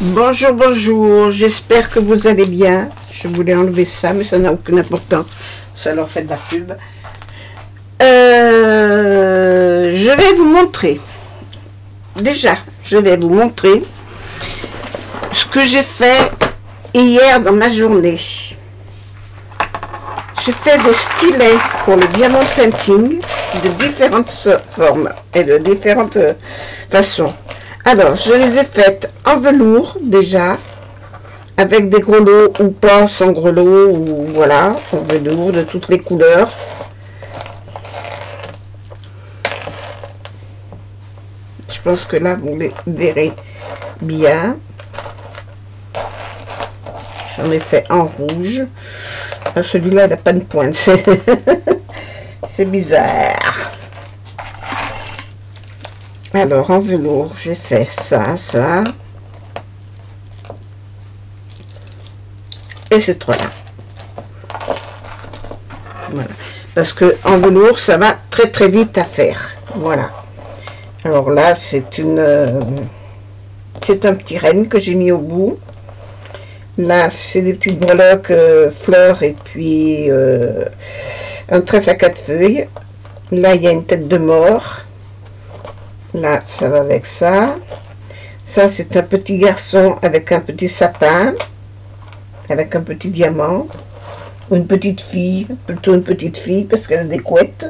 Bonjour, bonjour, j'espère que vous allez bien. Je voulais enlever ça, mais ça n'a aucune importance. Ça leur fait de la pub. Je vais vous montrer. Déjà, je vais vous montrer ce que j'ai fait hier dans ma journée. J'ai fait des stylets pour le diamond painting de différentes formes et de différentes façons. Alors, je les ai faites en velours déjà, avec des grelots ou pas sans grelots, ou voilà, en velours de toutes les couleurs. Je pense que là, vous les verrez bien. J'en ai fait en rouge. Celui-là, il n'a pas de pointe. C'est bizarre. Alors, en velours, j'ai fait ça, ça. Et ces trois-là. Voilà. Parce que en velours, ça va très très vite à faire. Voilà. Alors là, c'est un petit renne que j'ai mis au bout. Là, c'est des petites breloques fleurs et puis un trèfle à 4 feuilles. Là, il y a une tête de mort. Là, ça va avec ça. Ça, c'est un petit garçon avec un petit sapin, avec un petit diamant. Une petite fille, plutôt une petite fille, parce qu'elle a des couettes.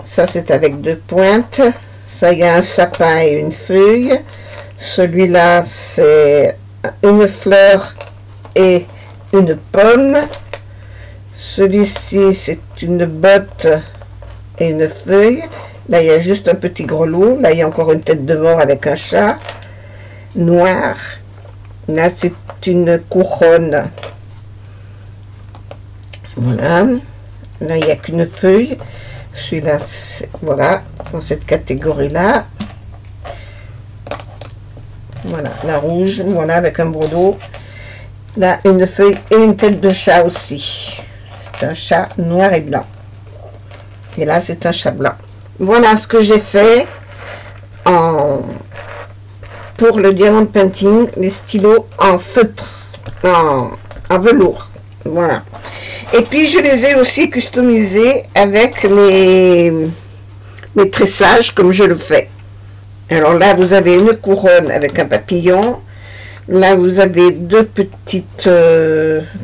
Ça, c'est avec 2 pointes. Ça, il y a un sapin et une feuille. Celui-là, c'est une fleur et une pomme. Celui-ci, c'est une botte et une feuille. Là, il y a juste un petit grelot. Là, il y a encore une tête de mort avec un chat noir. Là, c'est une couronne. Voilà. Là, il n'y a qu'une feuille. Celui-là, voilà, dans cette catégorie-là. Voilà, la rouge, voilà, avec un brodeau. Là, une feuille et une tête de chat aussi. C'est un chat noir et blanc. Et là, c'est un chat blanc. Voilà ce que j'ai fait pour le diamond painting, les stylos en feutre, en velours. Voilà. Et puis, je les ai aussi customisés avec les tressages, comme je le fais. Alors là, vous avez une couronne avec un papillon. Là, vous avez 2 petites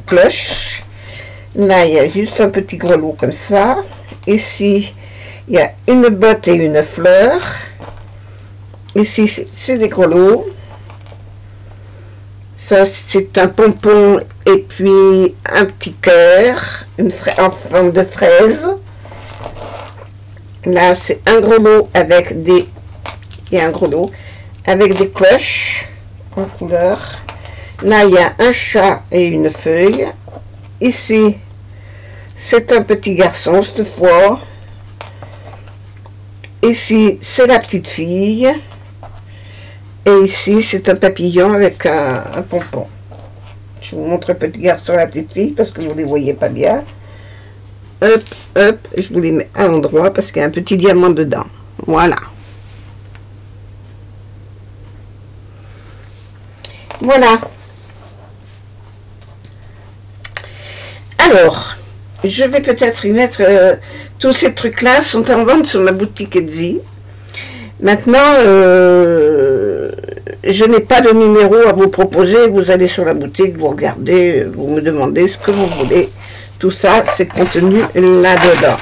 cloches. Là, il y a juste un petit grelot comme ça. Ici, il y a une botte et une fleur. Ici, c'est des grelots. Ça, c'est un pompon et puis un petit cœur en forme de fraise. Là, c'est un grelot avec des... Il y a un grelot avec des cloches en couleur. Là, il y a un chat et une feuille. Ici, c'est un petit garçon cette fois. Ici, c'est la petite fille. Et ici, c'est un papillon avec un pompon. Je vous montre le petit garçon et la petite fille parce que vous ne les voyez pas bien. Hop, hop, je vous les mets à l'endroit parce qu'il y a un petit diamant dedans. Voilà. Voilà. Alors, je vais peut-être y mettre... tous ces trucs-là sont en vente sur ma boutique Etsy. Maintenant, je n'ai pas de numéro à vous proposer. Vous allez sur la boutique, vous regardez, vous me demandez ce que vous voulez. Tout ça, c'est contenu là-dedans.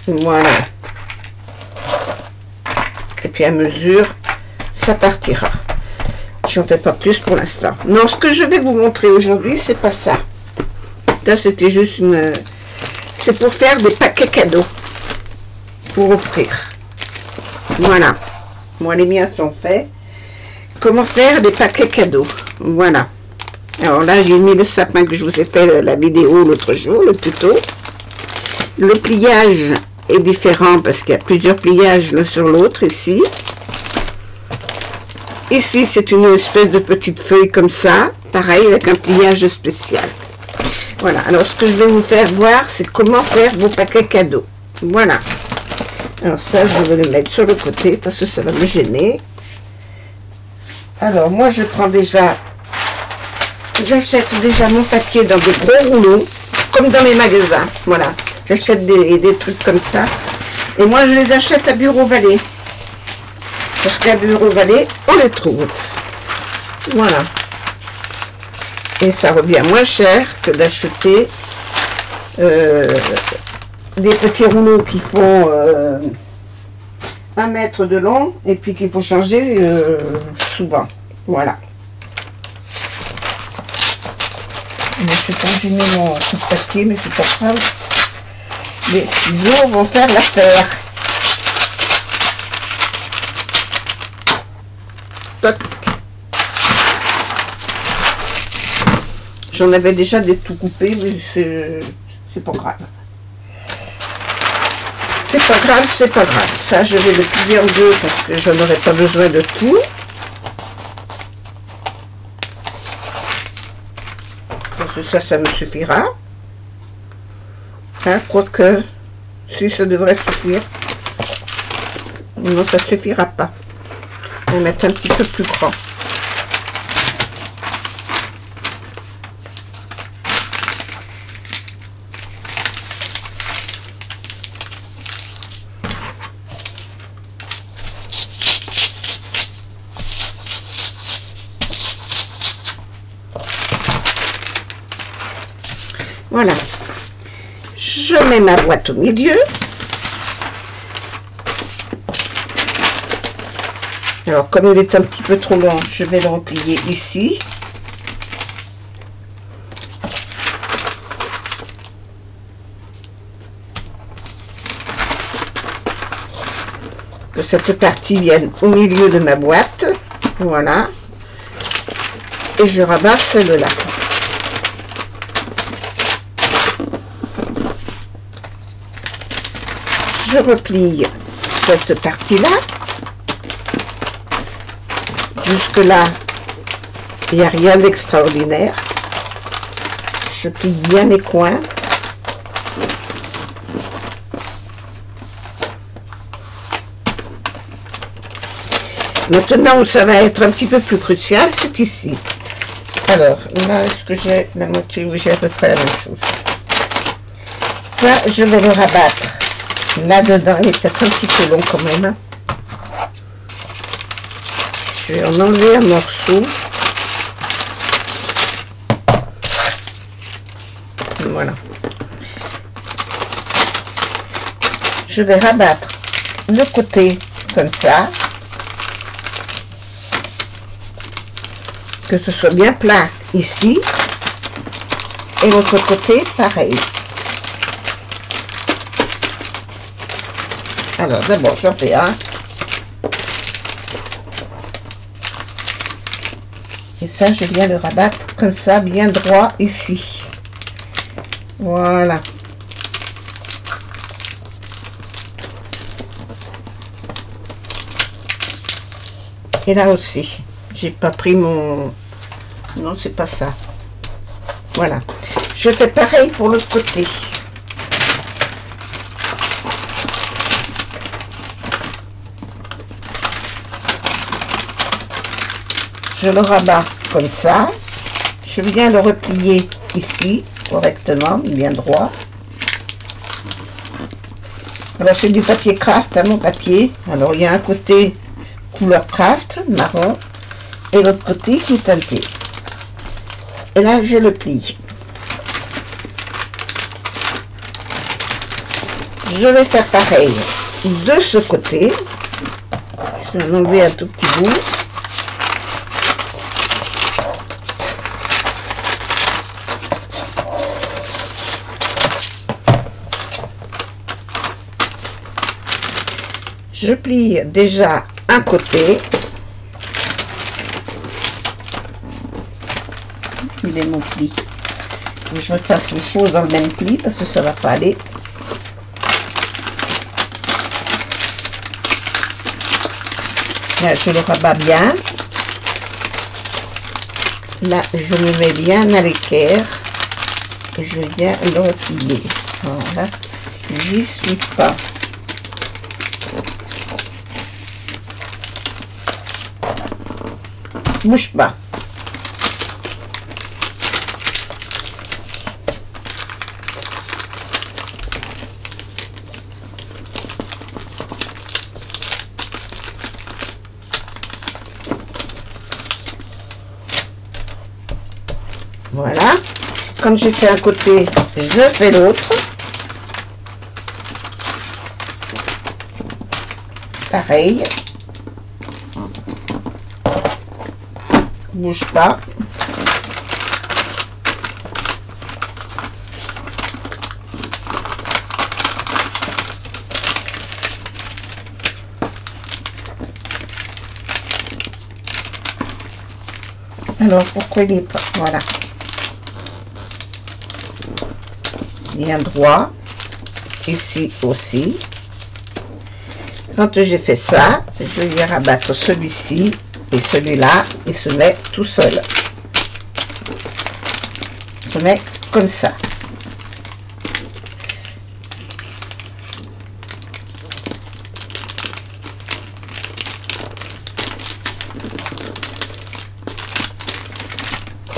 Voilà. Et puis à mesure, ça partira. J'en fais pas plus pour l'instant. Non, ce que je vais vous montrer aujourd'hui, c'est pas ça. Là, c'était juste une... C'est pour faire des paquets cadeaux. Pour offrir. Voilà. Moi, les miens sont faits. Comment faire des paquets cadeaux. Voilà. Alors là, j'ai mis le sapin que je vous ai fait la vidéo l'autre jour, le tuto. Le pliage est différent parce qu'il y a plusieurs pliages l'un sur l'autre ici. Ici, c'est une espèce de petite feuille comme ça. Pareil, avec un pliage spécial. Voilà. Alors, ce que je vais vous faire voir, c'est comment faire vos paquets cadeaux. Voilà. Alors ça, je vais le mettre sur le côté parce que ça va me gêner. Alors moi, je prends déjà, j'achète déjà mon papier dans des gros rouleaux, comme dans les magasins. Voilà, j'achète des trucs comme ça. Et moi, je les achète à Bureau Vallée. Parce qu'à Bureau Vallée, on les trouve. Voilà. Et ça revient moins cher que d'acheter des petits rouleaux qui font 1 mètre de long et puis qu'il faut changer souvent. Voilà. Je sais pas, j'ai mis mon coup de papier, mais c'est pas grave. Les ciseaux vont faire l'affaire. Toc. J'en avais déjà des tout coupés, mais c'est pas grave. C'est pas grave, c'est pas grave. Ça, je vais le plier en deux parce que je n'aurai pas besoin de tout. Parce que ça me suffira. Hein, quoique, si ça devrait suffire. Non, ça suffira pas. On va mettre un petit peu plus grand. Voilà, je mets ma boîte au milieu. Alors, comme il est un petit peu trop long, je vais le replier ici. Que cette partie vienne au milieu de ma boîte. Voilà. Et je rabats celle-là. Je replie cette partie-là. Jusque-là, il n'y a rien d'extraordinaire. Je plie bien les coins. Maintenant où ça va être un petit peu plus crucial, c'est ici. Alors, là, est-ce que j'ai la moitié? Oui, j'ai à peu près la même chose. Ça, je vais le rabattre. Là-dedans, il est peut-être un petit peu long quand même. Je vais en enlever un morceau. Voilà. Je vais rabattre le côté comme ça. Que ce soit bien plat ici. Et l'autre côté, pareil. Alors, d'abord, j'en fais un. Et ça, je viens le rabattre comme ça, bien droit ici. Voilà. Et là aussi, j'ai pas pris mon... Non, c'est pas ça. Voilà. Je fais pareil pour l'autre côté. Je le rabats comme ça. Je viens le replier ici correctement, bien droit. Alors c'est du papier craft, hein, mon papier. Alors il y a un côté couleur craft, marron, et l'autre côté qui est teinté. Et là je le plie. Je vais faire pareil de ce côté. Je vais en enlever un tout petit bout. Je plie déjà un côté. Il est mon pli. Je refasse les choses dans le même pli parce que ça va pas aller. Là, je le rabats bien. Là, je me mets bien à l'équerre et je viens le replier. Voilà. J'y suis pas. bouge pas. Voilà. Comme j'ai fait un côté, je fais l'autre. Pareil. Bouge pas. Alors, pourquoi il est pas... Voilà. Bien droit. Ici aussi. Quand j'ai fait ça, je vais rabattre celui-ci et celui-là, il se met tout seul. Il se met comme ça.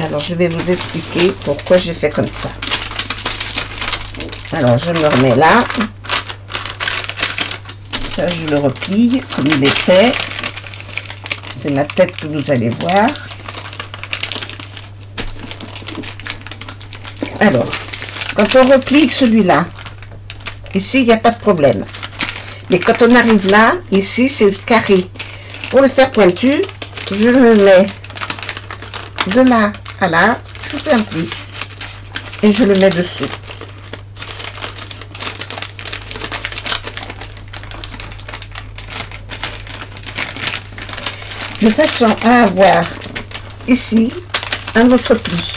Alors, je vais vous expliquer pourquoi j'ai fait comme ça. Alors, je me remets là. Ça, je le replie comme il était. C'est ma tête que vous allez voir. Alors, quand on replie celui-là, ici, il n'y a pas de problème. Mais quand on arrive là, ici, c'est carré. Pour le faire pointu, je le mets de là à là, je fais un pli. Et je le mets dessus. De façon à avoir ici un autre pli.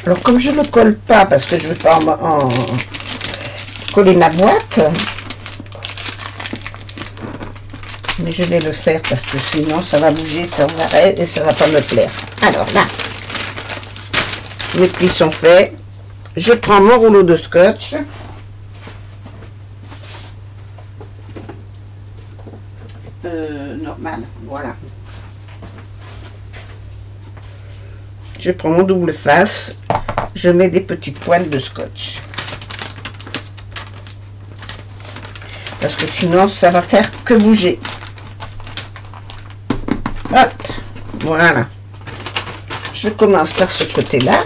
Alors comme je ne le colle pas parce que je ne veux pas en coller ma boîte, mais je vais le faire parce que sinon ça va bouger sans arrêt et ça ne va pas me plaire. Alors là, les plis sont faits. Je prends mon rouleau de scotch. Normal, voilà. Je prends mon double face, je mets des petites pointes de scotch. Parce que sinon, ça va faire que bouger. Hop, voilà. Je commence par ce côté-là.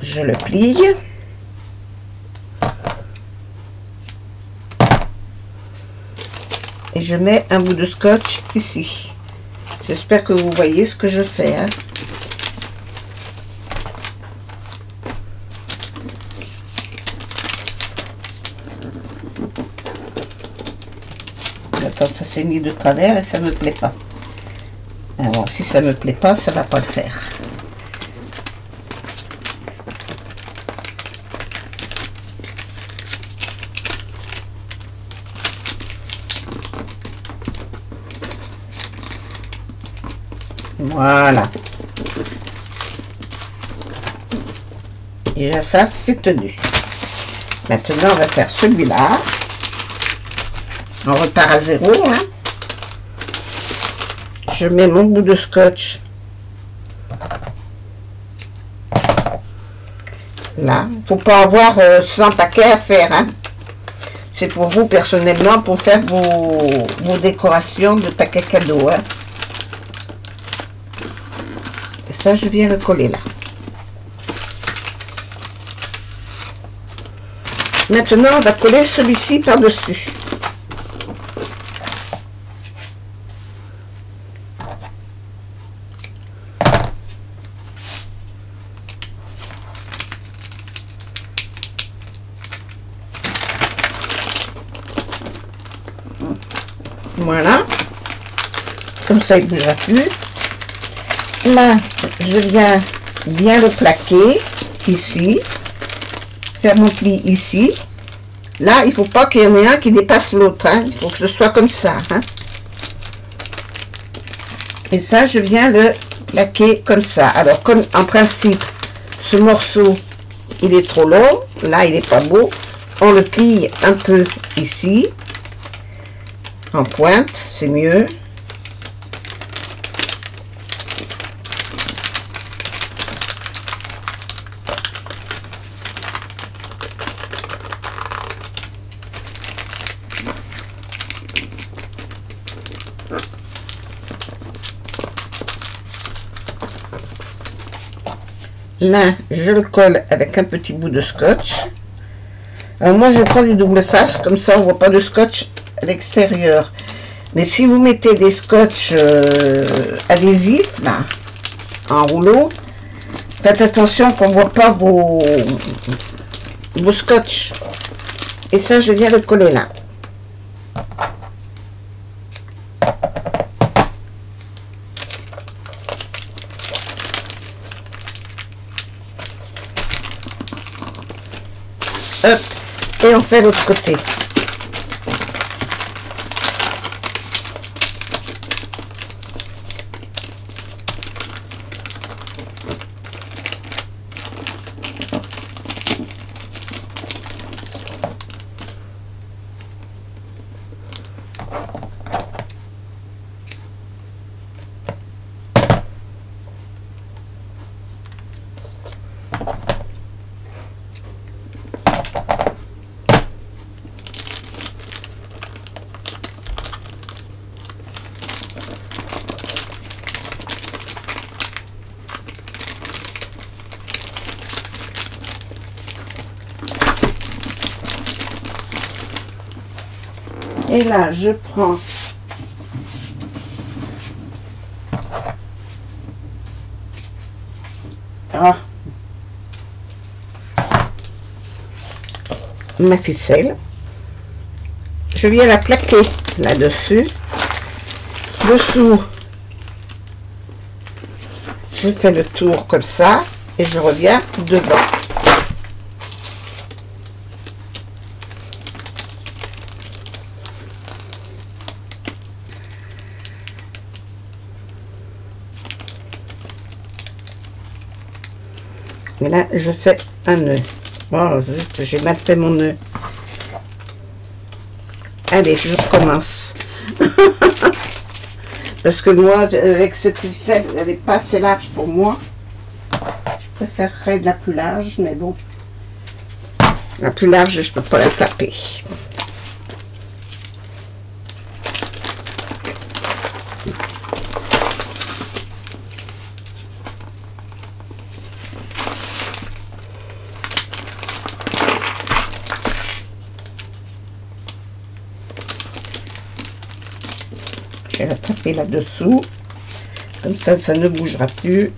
Je le plie. Et je mets un bout de scotch ici. J'espère que vous voyez ce que je fais. Hein. Attends, ça s'est mis de travers et ça ne me plaît pas. Alors, si ça ne me plaît pas, ça ne va pas le faire. Voilà. Déjà ça, c'est tenu. Maintenant, on va faire celui-là. On repart à zéro. Hein. Je mets mon bout de scotch là. Il ne faut pas avoir 100 paquets à faire. Hein. C'est pour vous personnellement, pour faire vos décorations de paquets cadeaux. Hein. Ça, je viens le coller là. Maintenant, on va coller celui-ci par-dessus. Voilà. Comme ça, il ne bougera plus. Là, je viens bien le plaquer ici, faire mon pli ici. Là, il ne faut pas qu'il y en ait un qui dépasse l'autre. Hein. Il faut que ce soit comme ça. Hein. Et ça, je viens le plaquer comme ça. Alors, comme en principe, ce morceau, il est trop long. Là, il n'est pas beau. on le plie un peu ici, en pointe, c'est mieux. Là, je le colle avec un petit bout de scotch. Alors moi, je prends du double face, comme ça, on voit pas de scotch à l'extérieur. Mais si vous mettez des scotch adhésifs, là, en rouleau, faites attention qu'on ne voit pas vos scotch. Et ça, je viens le coller là. Hop, et on fait l'autre côté. Et là, je prends ma ficelle. Je viens la plaquer là-dessus. Dessous, je fais le tour comme ça et je reviens devant. Et là, je fais un nœud. Oh, j'ai mal fait mon nœud. Allez, je recommence. Parce que moi, avec cette ficelle, elle n'est pas assez large pour moi. Je préférerais de la plus large, mais bon. La plus large, je ne peux pas la taper. Je vais la taper là-dessous, comme ça, ça ne bougera plus.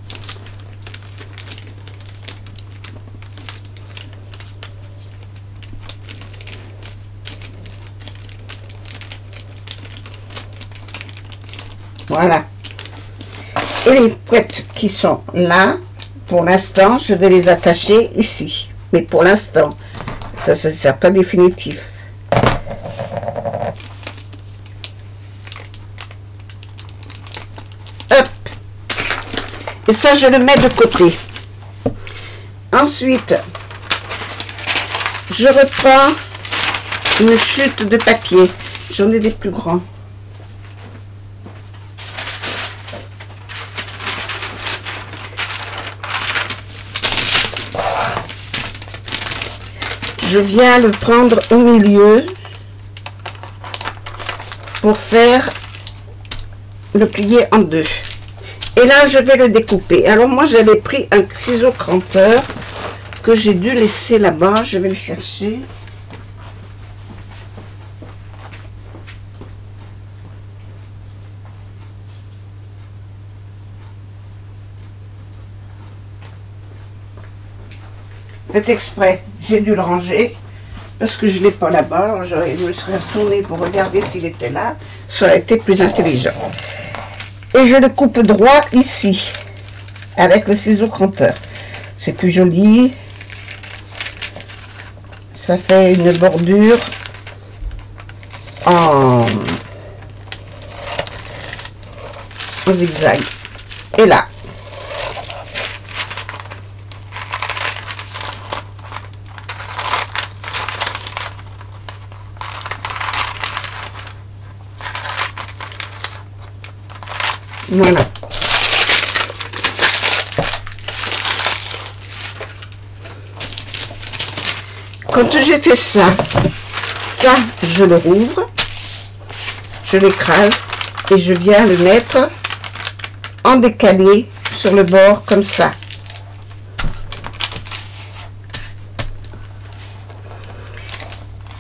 Voilà. Et les couettes qui sont là, pour l'instant, je vais les attacher ici. Mais pour l'instant, ça ne sert pas définitif. Et ça, je le mets de côté. Ensuite, je reprends une chute de papier. J'en ai des plus grands. Je viens le prendre au milieu pour faire le plier en deux. Et là, je vais le découper. Alors, moi, j'avais pris un ciseau cranteur que j'ai dû laisser là-bas. Je vais le chercher. Faites exprès, j'ai dû le ranger parce que je ne l'ai pas là-bas. Alors, je me serais retournée pour regarder s'il était là. Ça aurait été plus intelligent. Et je le coupe droit ici, avec le ciseau cranteur. C'est plus joli. Ça fait une bordure en zigzag. Et là. Voilà. Quand j'ai fait ça, je le rouvre, je l'écrase et je viens le mettre en décalé sur le bord comme ça.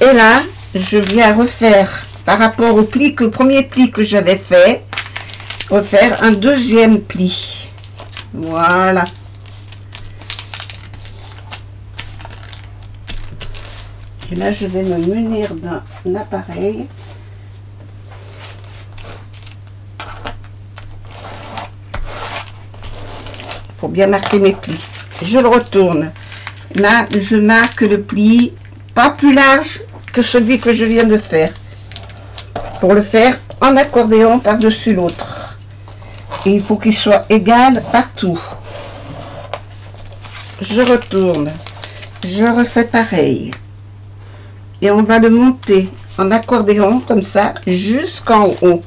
Et là, je viens refaire par rapport au pli que premier pli que j'avais fait, refaire un deuxième pli. Voilà. Et là, je vais me munir d'un appareil. Pour bien marquer mes plis. Je le retourne. Là, je marque le pli pas plus large que celui que je viens de faire. Pour le faire en accordéon par-dessus l'autre. Et il faut qu'il soit égal partout. Je retourne. Je refais pareil. Et on va le monter en accordéon comme ça jusqu'en haut.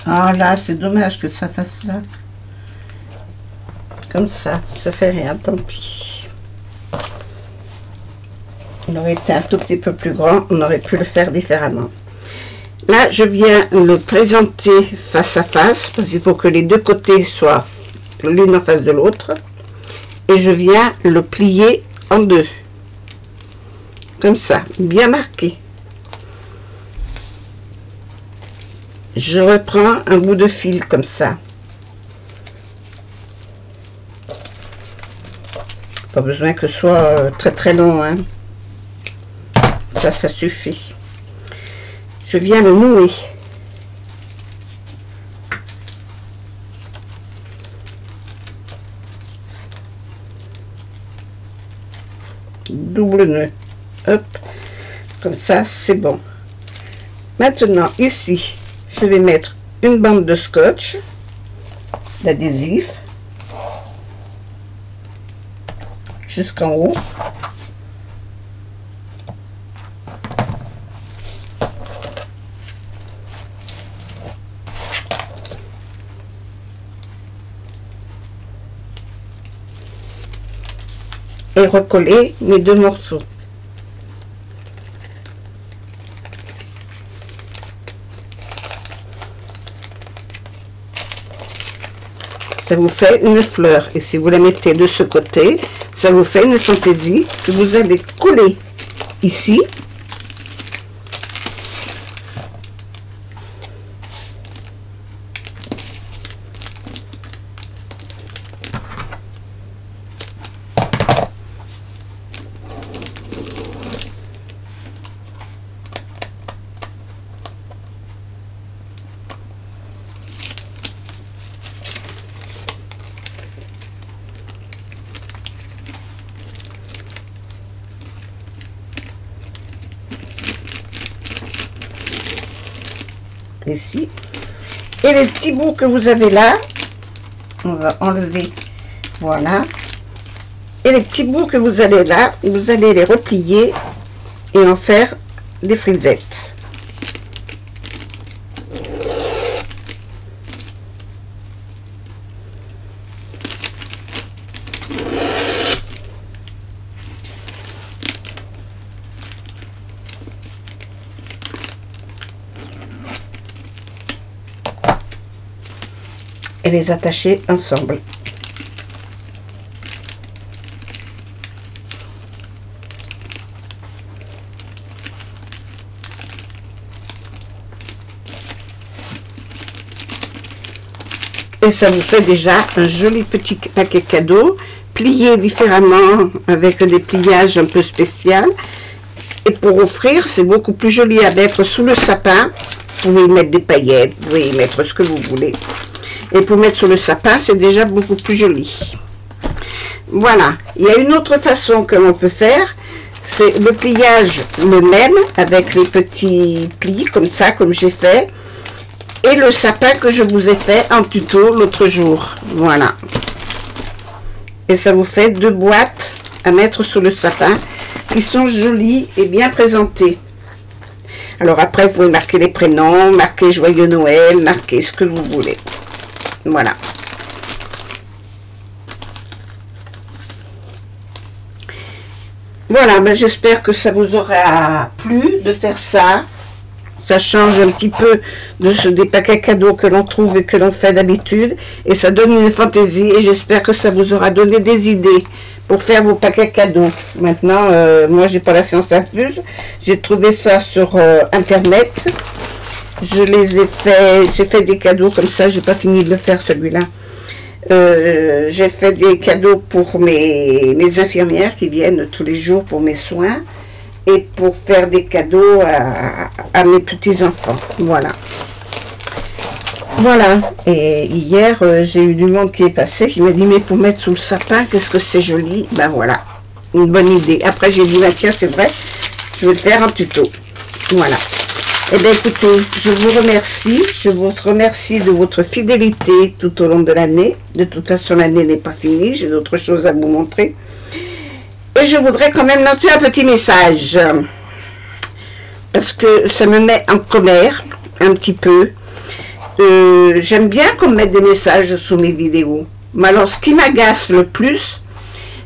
Ah là, c'est dommage que ça fasse ça. Comme ça fait rien, tant pis. Il aurait été un tout petit peu plus grand, on aurait pu le faire différemment. Là, je viens le présenter face à face, parce qu'il faut que les deux côtés soient l'une en face de l'autre. Et je viens le plier en deux. Comme ça, bien marqué. Je reprends un bout de fil comme ça. Pas besoin que ce soit très très long, hein. Ça suffit. Je viens le nouer. Double nœud. Hop. Comme ça, c'est bon. Maintenant, ici, je vais mettre une bande de scotch, d'adhésif, jusqu'en haut. Et recoller mes deux morceaux. Ça vous fait une fleur, et si vous la mettez de ce côté, ça vous fait une fantaisie que vous allez coller ici. Ici, et les petits bouts que vous avez là, on va enlever, voilà, et les petits bouts que vous avez là, vous allez les replier et en faire des frisettes. et les attacher ensemble. Et ça vous fait déjà un joli petit paquet cadeau, plié différemment avec des pliages un peu spéciaux. Et pour offrir, c'est beaucoup plus joli à mettre sous le sapin. Vous pouvez y mettre des paillettes, vous pouvez y mettre ce que vous voulez. Et pour mettre sur le sapin, c'est déjà beaucoup plus joli. Voilà. Il y a une autre façon que l'on peut faire. C'est le pliage le même, avec les petits plis comme ça, comme j'ai fait. Et le sapin que je vous ai fait en tuto l'autre jour. Voilà. Et ça vous fait 2 boîtes à mettre sur le sapin qui sont jolies et bien présentées. Alors après, vous pouvez marquer les prénoms, marquer Joyeux Noël, marquer ce que vous voulez. Voilà. Voilà, ben j'espère que ça vous aura plu de faire ça. Ça change un petit peu des paquets cadeaux que l'on trouve et que l'on fait d'habitude. Et ça donne une fantaisie. Et j'espère que ça vous aura donné des idées pour faire vos paquets cadeaux. Maintenant, moi, j'ai pas la science infuse. J'ai trouvé ça sur Internet. Je les ai fait. J'ai fait des cadeaux comme ça. J'ai pas fini de le faire, celui-là. J'ai fait des cadeaux pour mes infirmières qui viennent tous les jours pour mes soins. Et pour faire des cadeaux à mes petits-enfants. Voilà. Voilà. Et hier, j'ai eu du monde qui est passé, qui m'a dit, mais pour mettre sous le sapin, qu'est-ce que c'est joli. Ben voilà. Une bonne idée. Après, j'ai dit, bah, tiens, c'est vrai, je vais le faire en tuto. Voilà. Eh bien, écoutez, je vous remercie. Je vous remercie de votre fidélité tout au long de l'année. De toute façon, l'année n'est pas finie. J'ai d'autres choses à vous montrer. Et je voudrais quand même lancer un petit message, parce que ça me met en colère, un petit peu. J'aime bien qu'on mette des messages sous mes vidéos. Mais alors, ce qui m'agace le plus,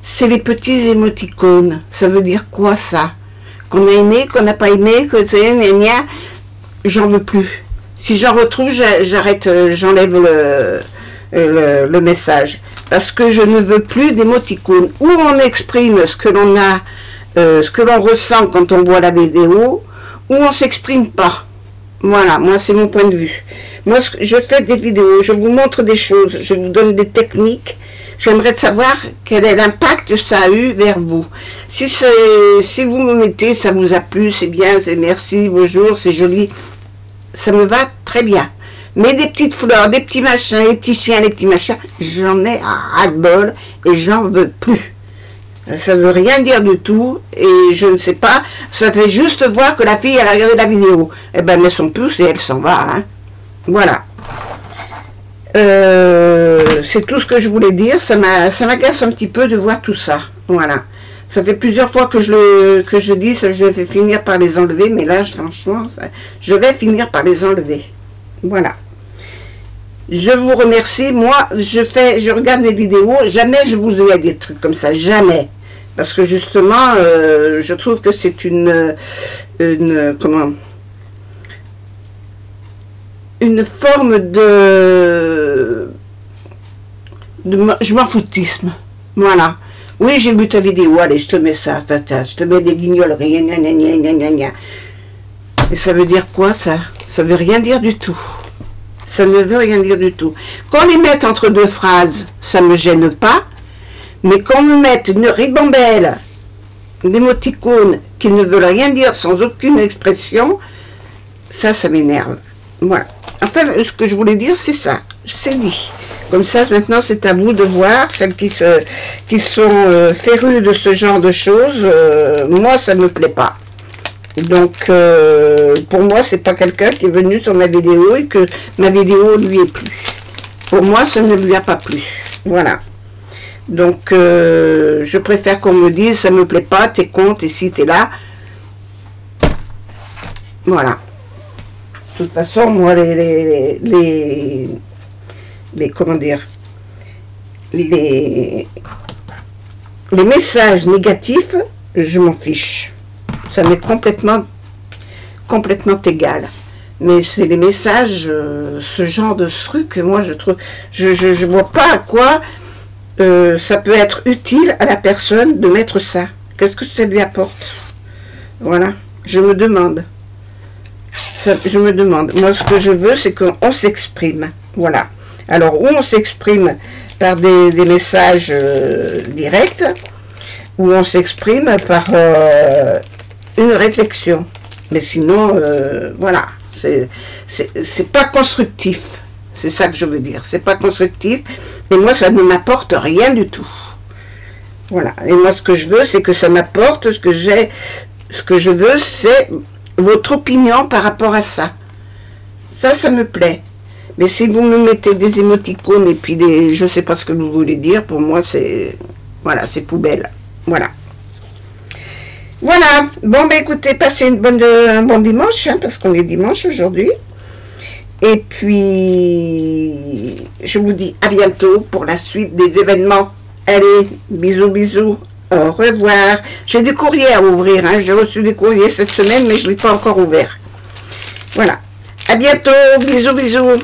c'est les petits émoticônes. Ça veut dire quoi, ça? Qu'on a aimé, qu'on n'a pas aimé, que c'est gna, j'en veux plus. Si j'en retrouve, j'arrête, j'enlève le message. Parce que je ne veux plus d'émoticônes où on exprime ce que l'on a, ce que l'on ressent quand on voit la vidéo, ou on s'exprime pas. Voilà, moi c'est mon point de vue. Moi je fais des vidéos, je vous montre des choses, je vous donne des techniques. J'aimerais savoir quel est l'impact que ça a eu vers vous. Si vous me mettez, ça vous a plu, c'est bien, c'est merci, bonjour, c'est joli, ça me va très bien. Mais des petites fleurs, des petits machins, les petits chiens, les petits machins, j'en ai à ras-le-bol et j'en veux plus. Ça ne veut rien dire du tout et je ne sais pas, ça fait juste voir que la fille, elle a regardé la vidéo. Eh ben, elle met son pouce et elle s'en va. Hein. Voilà. C'est tout ce que je voulais dire. Ça m'agace un petit peu de voir tout ça. Voilà. Ça fait plusieurs fois que je dis ça, je vais finir par les enlever, mais là, franchement, je vais finir par les enlever. Voilà. Je vous remercie. Moi, je regarde mes vidéos. Jamais je vous ai des trucs comme ça. Jamais. Parce que justement, je trouve que c'est une forme de je m'en foutisme. Voilà. Oui, j'ai vu ta vidéo. Allez, je te mets ça. Je te mets des guignoleries. Gna, gna, gna, gna, gna, gna. Et ça veut dire quoi, ça? Ça veut rien dire du tout. Ça ne veut rien dire du tout. Qu'on les mette entre deux phrases, ça ne me gêne pas. Mais qu'on me mette une ribambelle d'émoticônes qui ne veulent rien dire sans aucune expression, ça m'énerve. Voilà. Enfin, ce que je voulais dire, c'est ça. C'est dit. Comme ça, maintenant, c'est à vous de voir. Celles qui sont férues de ce genre de choses, moi, ça ne me plaît pas. Donc, pour moi, c'est pas quelqu'un qui est venu sur ma vidéo et que ma vidéo lui est plu. Pour moi, ça ne lui a pas plu. Voilà. Donc, je préfère qu'on me dise, ça me plaît pas, t'es con, t'es ci, t'es là. Voilà. De toute façon, moi, comment dire, les messages négatifs, je m'en fiche. Ça m'est complètement égal. Mais c'est les messages, ce genre de truc, moi je trouve, je vois pas à quoi ça peut être utile à la personne de mettre ça. Qu'est-ce que ça lui apporte? Voilà, je me demande. Je me demande. Moi, ce que je veux, c'est qu'on s'exprime. Voilà. Alors, où on s'exprime par des messages directs, ou on s'exprime par une réflexion. Mais sinon, voilà. C'est pas constructif. C'est ça que je veux dire. C'est pas constructif. Et moi, ça ne m'apporte rien du tout. Voilà. Et moi, ce que je veux, c'est que ça m'apporte ce que j'ai. Ce que je veux, c'est votre opinion par rapport à ça. Ça me plaît. Mais si vous me mettez des émoticônes et puis des... Je sais pas ce que vous voulez dire. Pour moi, c'est... Voilà, c'est poubelle. Voilà. Voilà. Bon, ben écoutez, passez un bon dimanche, hein, parce qu'on est dimanche aujourd'hui. Et puis, je vous dis à bientôt pour la suite des événements. Allez, bisous, bisous. Au revoir. J'ai du courrier à ouvrir. Hein. J'ai reçu des courriers cette semaine, mais je ne l'ai pas encore ouvert. Voilà. À bientôt. Bisous, bisous.